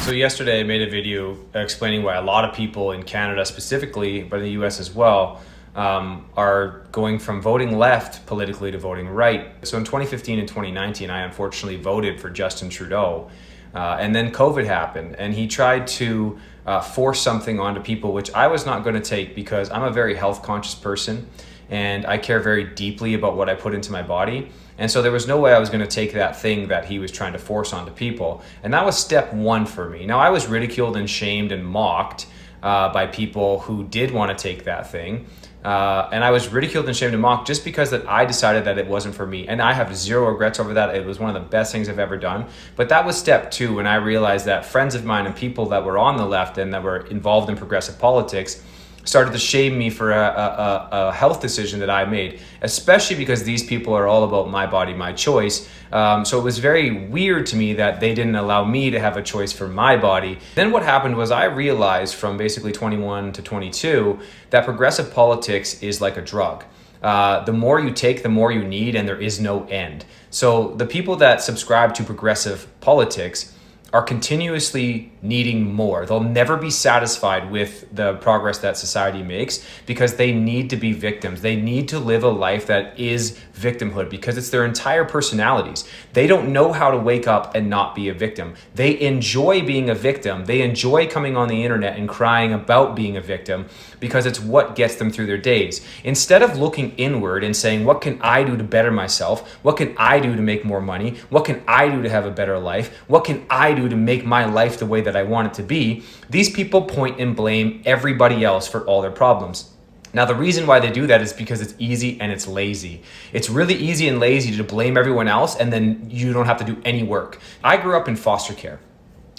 So yesterday I made a video explaining why a lot of people in Canada specifically, but in the US as well, are going from voting left politically to voting right. So in 2015 and 2019, I unfortunately voted for Justin Trudeau. And then COVID happened and he tried to force something onto people, which I was not going to take because I'm a very health conscious person and I care very deeply about what I put into my body. And so there was no way I was going to take that thing that he was trying to force onto people. And that was step one for me. Now, I was ridiculed and shamed and mocked by people who did want to take that thing. And I was ridiculed and shamed and mocked just because that I decided that it wasn't for me. And I have zero regrets over that. It was one of the best things I've ever done. But that was step two when I realized that friends of mine and people that were on the left and that were involved in progressive politics started to shame me for a health decision that I made, especially because these people are all about my body, my choice. So it was very weird to me that they didn't allow me to have a choice for my body. Then what happened was I realized from basically 21 to 22 that progressive politics is like a drug. The more you take, the more you need, and there is no end. So the people that subscribe to progressive politics are continuously needing more. They'll never be satisfied with the progress that society makes because they need to be victims. They need to live a life that is victimhood because it's their entire personalities. They don't know how to wake up and not be a victim. They enjoy being a victim. They enjoy coming on the internet and crying about being a victim because it's what gets them through their days. Instead of looking inward and saying, what can I do to better myself? What can I do to make more money? What can I do to have a better life? What can I do to make my life the way that I want it to be? These people point and blame everybody else for all their problems. Now, the reason why they do that is because it's easy and it's lazy. It's really easy and lazy to blame everyone else and then you don't have to do any work. I grew up in foster care.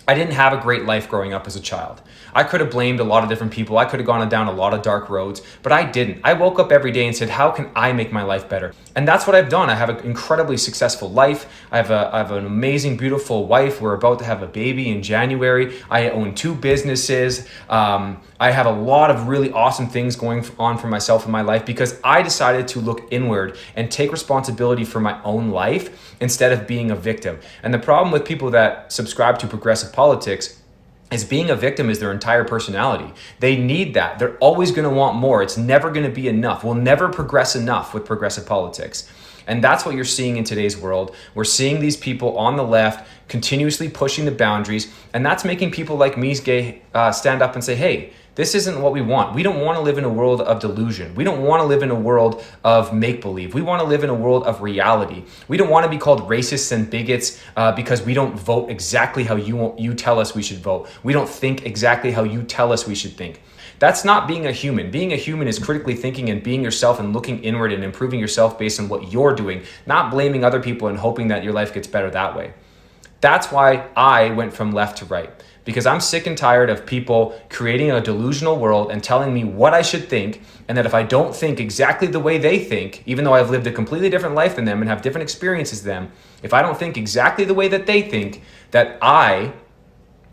I didn't have a great life growing up as a child. I could have blamed a lot of different people. I could have gone down a lot of dark roads, but I didn't. I woke up every day and said, how can I make my life better? And that's what I've done. I have an incredibly successful life. I have an amazing, beautiful wife. We're about to have a baby in January. I own 2 businesses. I have a lot of really awesome things going on for myself in my life because I decided to look inward and take responsibility for my own life instead of being a victim. And the problem with people that subscribe to progressive politics is being a victim is their entire personality. They need that. They're always going to want more. It's never going to be enough. We'll never progress enough with progressive politics. And that's what you're seeing in today's world. We're seeing these people on the left continuously pushing the boundaries, and that's making people like me stand up and say, hey, this isn't what we want. We don't want to live in a world of delusion. We don't want to live in a world of make-believe. We want to live in a world of reality. We don't want to be called racists and bigots because we don't vote exactly how you tell us we should vote. We don't think exactly how you tell us we should think. That's not being a human. Being a human is critically thinking and being yourself and looking inward and improving yourself based on what you're doing, not blaming other people and hoping that your life gets better that way. That's why I went from left to right, because I'm sick and tired of people creating a delusional world and telling me what I should think, and that if I don't think exactly the way they think, even though I've lived a completely different life than them and have different experiences than them, if I don't think exactly the way that they think, that I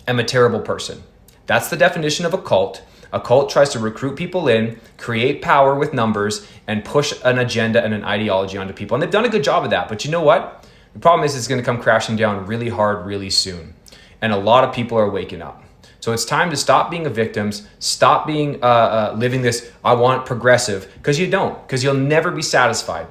am a terrible person. That's the definition of a cult. A cult tries to recruit people in, create power with numbers, and push an agenda and an ideology onto people. And they've done a good job of that. But you know what? The problem is it's going to come crashing down really hard, really soon. And a lot of people are waking up. So it's time to stop being a victims, stop being living this, I want progressive, because you don't, because you'll never be satisfied.